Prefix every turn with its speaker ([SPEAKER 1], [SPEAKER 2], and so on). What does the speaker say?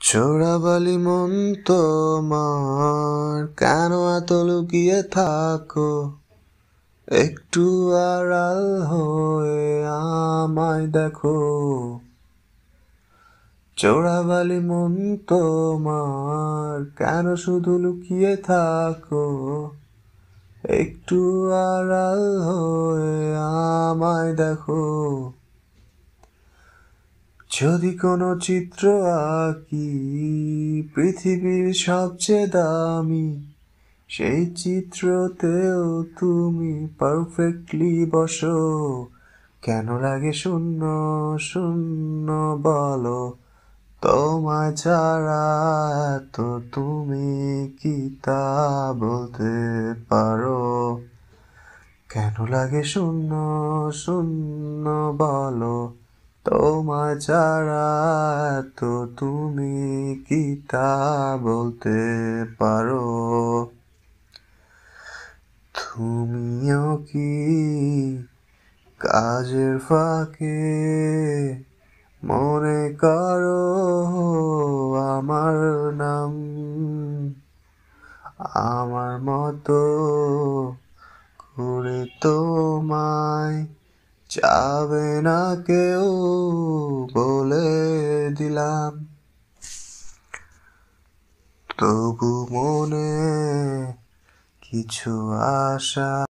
[SPEAKER 1] চোরাবালি মন তোমার কেন এত লুকিয়ে থাকো? একটু আড়াল হয়ে আমায় দেখো। চোরাবালি মন তোমার কেন শুধু লুকিয়ে থাকো? একটু আড়াল হয়ে আমায় দেখো। যদি কোনো চিত্র আঁকি পৃথিবীর সবচেয়ে দামি, সেই চিত্রতেও তুমি পারফেক্টলি বসো। কেন লাগে শূন্য শূন্য বলো? তোমায় ছাড়া তো তুমি কি তা বলতে পারো? কেন লাগে শূন্য শূন্য বলো? তোমায় ছাড়া তো তুমি কি তা বলতে পারো? তুমিও কি কাজের ফাঁকে মনে করো আমার নাম? আমার মতো করে তোমায় চাবে না কেউ, বলে দিলাম। তবু মনে কিছু আশা